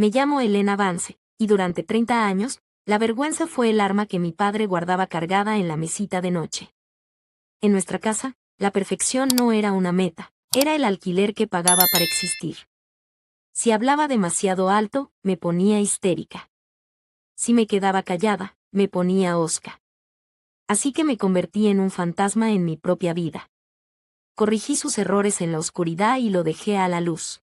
Me llamo Elena Vance, y durante 30 años, la vergüenza fue el arma que mi padre guardaba cargada en la mesita de noche. En nuestra casa, la perfección no era una meta, era el alquiler que pagaba para existir. Si hablaba demasiado alto, me ponía histérica. Si me quedaba callada, me ponía hosca. Así que me convertí en un fantasma en mi propia vida. Corregí sus errores en la oscuridad y lo dejé a la luz.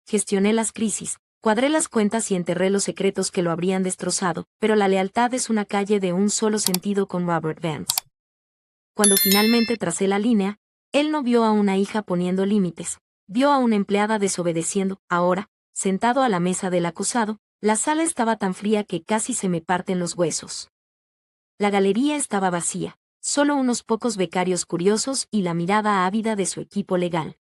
Gestioné las crisis, cuadré las cuentas y enterré los secretos que lo habrían destrozado, pero la lealtad es una calle de un solo sentido con Robert Vance. Cuando finalmente tracé la línea, él no vio a una hija poniendo límites, vio a una empleada desobedeciendo. Ahora, sentado a la mesa del acusado, la sala estaba tan fría que casi se me parten los huesos. La galería estaba vacía, solo unos pocos becarios curiosos y la mirada ávida de su equipo legal.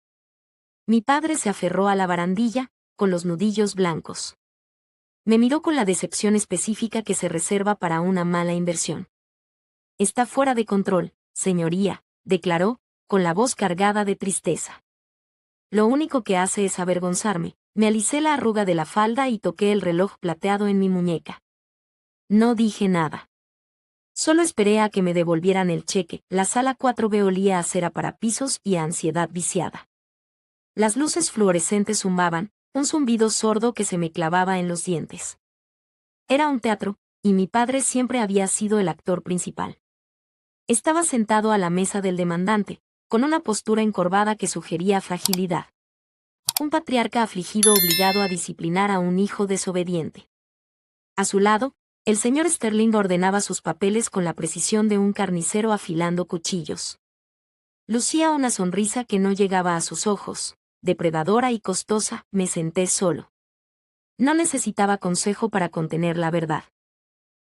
Mi padre se aferró a la barandilla, con los nudillos blancos. Me miró con la decepción específica que se reserva para una mala inversión. Está fuera de control, señoría, declaró, con la voz cargada de tristeza. Lo único que hace es avergonzarme. Me alicé la arruga de la falda y toqué el reloj plateado en mi muñeca. No dije nada. Solo esperé a que me devolvieran el cheque. La sala 4B olía a cera para pisos y a ansiedad viciada. Las luces fluorescentes zumbaban, un zumbido sordo que se me clavaba en los dientes. Era un teatro, y mi padre siempre había sido el actor principal. Estaba sentado a la mesa del demandante, con una postura encorvada que sugería fragilidad. Un patriarca afligido obligado a disciplinar a un hijo desobediente. A su lado, el señor Sterling ordenaba sus papeles con la precisión de un carnicero afilando cuchillos. Lucía una sonrisa que no llegaba a sus ojos, depredadora y costosa. Me senté solo. No necesitaba consejo para contener la verdad.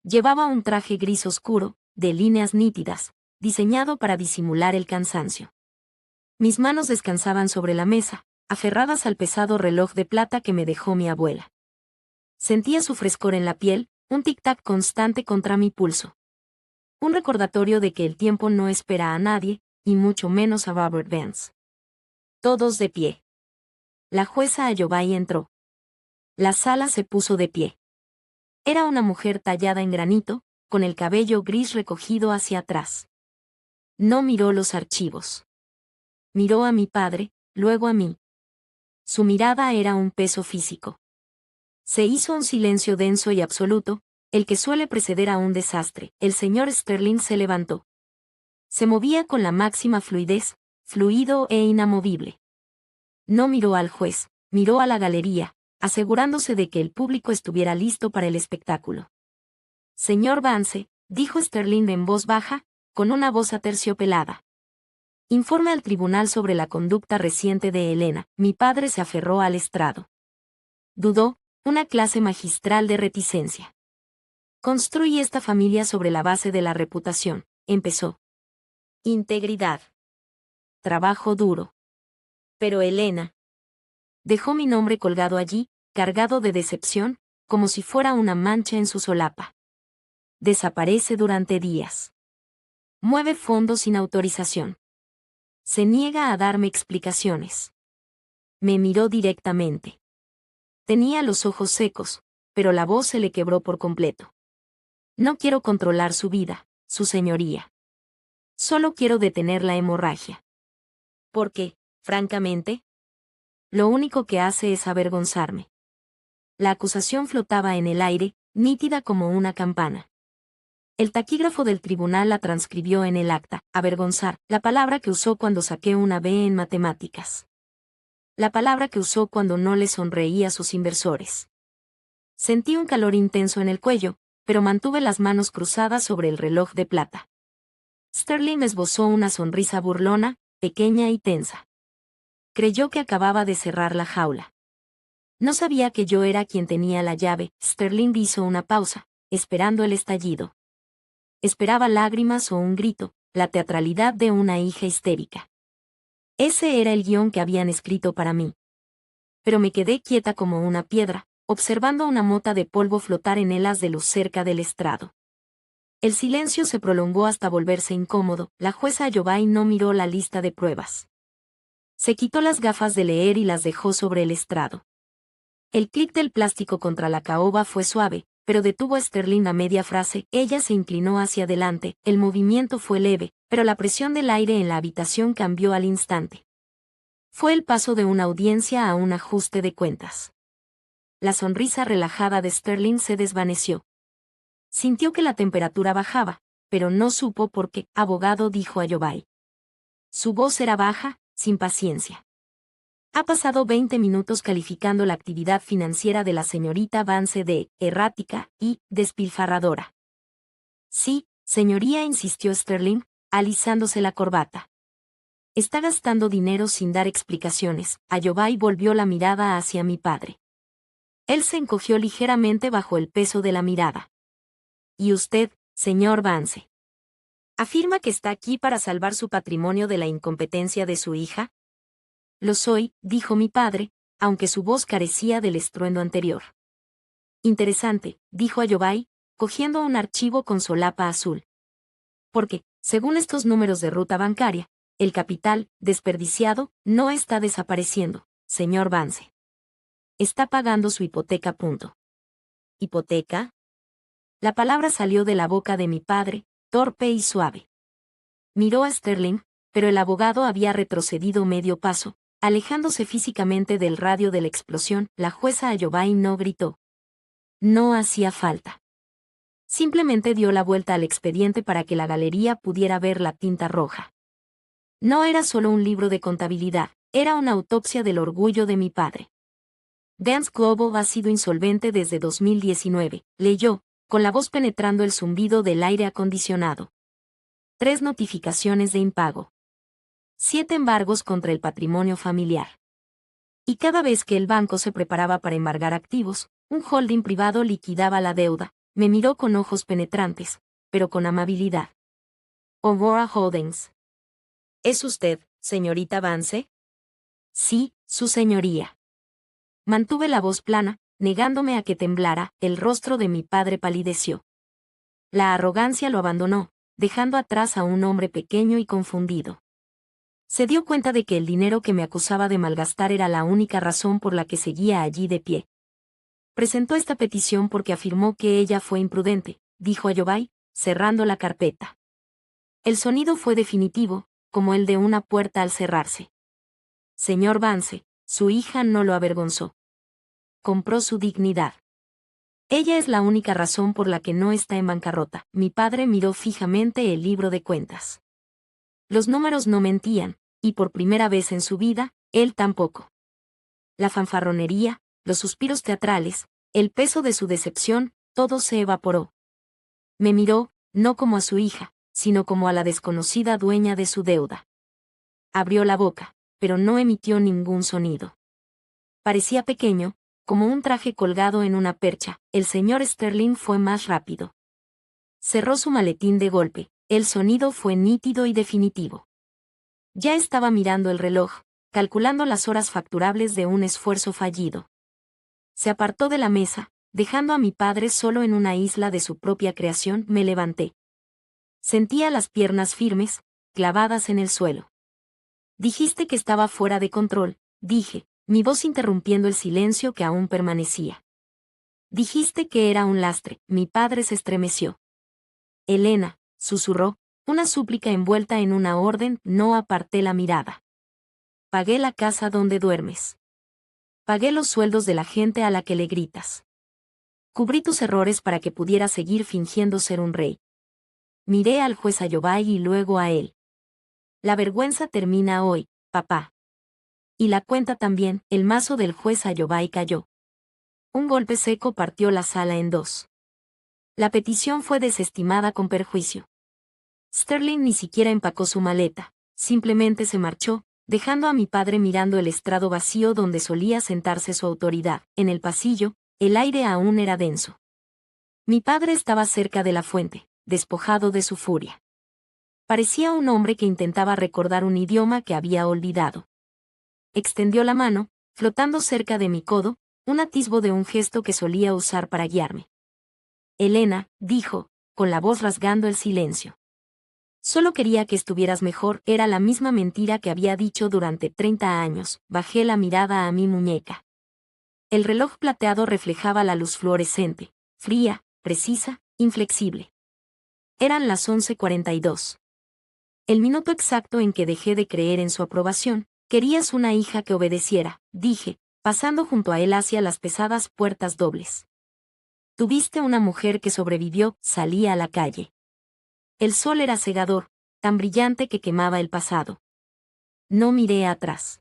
Llevaba un traje gris oscuro, de líneas nítidas, diseñado para disimular el cansancio. Mis manos descansaban sobre la mesa, aferradas al pesado reloj de plata que me dejó mi abuela. Sentía su frescor en la piel, un tic-tac constante contra mi pulso. Un recordatorio de que el tiempo no espera a nadie, y mucho menos a Robert Vance. Todos de pie. La jueza Ayobay entró. La sala se puso de pie. Era una mujer tallada en granito, con el cabello gris recogido hacia atrás. No miró los archivos. Miró a mi padre, luego a mí. Su mirada era un peso físico. Se hizo un silencio denso y absoluto, el que suele preceder a un desastre. El señor Sterling se levantó. Se movía con la máxima fluidez, fluido e inamovible. No miró al juez, miró a la galería, asegurándose de que el público estuviera listo para el espectáculo. Señor Vance, dijo Sterling en voz baja, con una voz aterciopelada. Informe al tribunal sobre la conducta reciente de Elena. Mi padre se aferró al estrado. Dudó, una clase magistral de reticencia. Construí esta familia sobre la base de la reputación, empezó. Integridad. Trabajo duro. Pero Elena. Dejó mi nombre colgado allí, cargado de decepción, como si fuera una mancha en su solapa. Desaparece durante días. Mueve fondos sin autorización. Se niega a darme explicaciones. Me miró directamente. Tenía los ojos secos, pero la voz se le quebró por completo. No quiero controlar su vida, su señoría. Solo quiero detener la hemorragia. Porque, francamente, lo único que hace es avergonzarme. La acusación flotaba en el aire, nítida como una campana. El taquígrafo del tribunal la transcribió en el acta. Avergonzar, la palabra que usó cuando saqué una B en matemáticas. La palabra que usó cuando no le sonreí a sus inversores. Sentí un calor intenso en el cuello, pero mantuve las manos cruzadas sobre el reloj de plata. Sterling esbozó una sonrisa burlona, pequeña y tensa. Creyó que acababa de cerrar la jaula. No sabía que yo era quien tenía la llave. Sterling hizo una pausa, esperando el estallido. Esperaba lágrimas o un grito, la teatralidad de una hija histérica. Ese era el guión que habían escrito para mí. Pero me quedé quieta como una piedra, observando una mota de polvo flotar en helas de luz cerca del estrado. El silencio se prolongó hasta volverse incómodo. La jueza Ayobay no miró la lista de pruebas. Se quitó las gafas de leer y las dejó sobre el estrado. El clic del plástico contra la caoba fue suave, pero detuvo a Sterling a media frase. Ella se inclinó hacia adelante, el movimiento fue leve, pero la presión del aire en la habitación cambió al instante. Fue el paso de una audiencia a un ajuste de cuentas. La sonrisa relajada de Sterling se desvaneció. Sintió que la temperatura bajaba, pero no supo por qué. Abogado, dijo a Jobai. Su voz era baja, sin paciencia. Ha pasado 20 minutos calificando la actividad financiera de la señorita Vance de errática y despilfarradora. Sí, señoría, insistió Sterling, alisándose la corbata. Está gastando dinero sin dar explicaciones. Jobai volvió la mirada hacia mi padre. Él se encogió ligeramente bajo el peso de la mirada. ¿Y usted, señor Vance? ¿Afirma que está aquí para salvar su patrimonio de la incompetencia de su hija? Lo soy, dijo mi padre, aunque su voz carecía del estruendo anterior. Interesante, dijo Jobai, cogiendo un archivo con solapa azul. Porque, según estos números de ruta bancaria, el capital, desperdiciado, no está desapareciendo, señor Vance. Está pagando su hipoteca. ¿Hipoteca? La palabra salió de la boca de mi padre, torpe y suave. Miró a Sterling, pero el abogado había retrocedido medio paso, alejándose físicamente del radio de la explosión. La jueza Jobai no gritó. No hacía falta. Simplemente dio la vuelta al expediente para que la galería pudiera ver la tinta roja. No era solo un libro de contabilidad, era una autopsia del orgullo de mi padre. Dance Global ha sido insolvente desde 2019, leyó, con la voz penetrando el zumbido del aire acondicionado. 3 notificaciones de impago. 7 embargos contra el patrimonio familiar. Y cada vez que el banco se preparaba para embargar activos, un holding privado liquidaba la deuda. Me miró con ojos penetrantes, pero con amabilidad. Aurora Holdings. ¿Es usted, señorita Vance? Sí, su señoría. Mantuve la voz plana, negándome a que temblara. El rostro de mi padre palideció. La arrogancia lo abandonó, dejando atrás a un hombre pequeño y confundido. Se dio cuenta de que el dinero que me acusaba de malgastar era la única razón por la que seguía allí de pie. Presentó esta petición porque afirmó que ella fue imprudente, dijo a Jobai, cerrando la carpeta. El sonido fue definitivo, como el de una puerta al cerrarse. Señor Vance, su hija no lo avergonzó. Compró su dignidad. Ella es la única razón por la que no está en bancarrota. Mi padre miró fijamente el libro de cuentas. Los números no mentían, y por primera vez en su vida, él tampoco. La fanfarronería, los suspiros teatrales, el peso de su decepción, todo se evaporó. Me miró, no como a su hija, sino como a la desconocida dueña de su deuda. Abrió la boca, pero no emitió ningún sonido. Parecía pequeño, como un traje colgado en una percha. El señor Sterling fue más rápido. Cerró su maletín de golpe, el sonido fue nítido y definitivo. Ya estaba mirando el reloj, calculando las horas facturables de un esfuerzo fallido. Se apartó de la mesa, dejando a mi padre solo en una isla de su propia creación. Me levanté. Sentía las piernas firmes, clavadas en el suelo. Dijiste que estaba fuera de control, dije, mi voz interrumpiendo el silencio que aún permanecía. Dijiste que era un lastre. Mi padre se estremeció. Elena, susurró, una súplica envuelta en una orden. No aparté la mirada. Pagué la casa donde duermes. Pagué los sueldos de la gente a la que le gritas. Cubrí tus errores para que pudieras seguir fingiendo ser un rey. Miré al juez Jobai y luego a él. La vergüenza termina hoy, papá. Y la cuenta también. El mazo del juez Jobai cayó. Un golpe seco partió la sala en dos. La petición fue desestimada con perjuicio. Sterling ni siquiera empacó su maleta, simplemente se marchó, dejando a mi padre mirando el estrado vacío donde solía sentarse su autoridad. En el pasillo, el aire aún era denso. Mi padre estaba cerca de la fuente, despojado de su furia. Parecía un hombre que intentaba recordar un idioma que había olvidado. Extendió la mano, flotando cerca de mi codo, un atisbo de un gesto que solía usar para guiarme. Elena, dijo, con la voz rasgando el silencio. Solo quería que estuvieras mejor. Era la misma mentira que había dicho durante 30 años. Bajé la mirada a mi muñeca. El reloj plateado reflejaba la luz fluorescente, fría, precisa, inflexible. Eran las 11:42. El minuto exacto en que dejé de creer en su aprobación. Querías una hija que obedeciera, dije, pasando junto a él hacia las pesadas puertas dobles. Tuviste una mujer que sobrevivió, salí a la calle. El sol era cegador, tan brillante que quemaba el pasado. No miré atrás.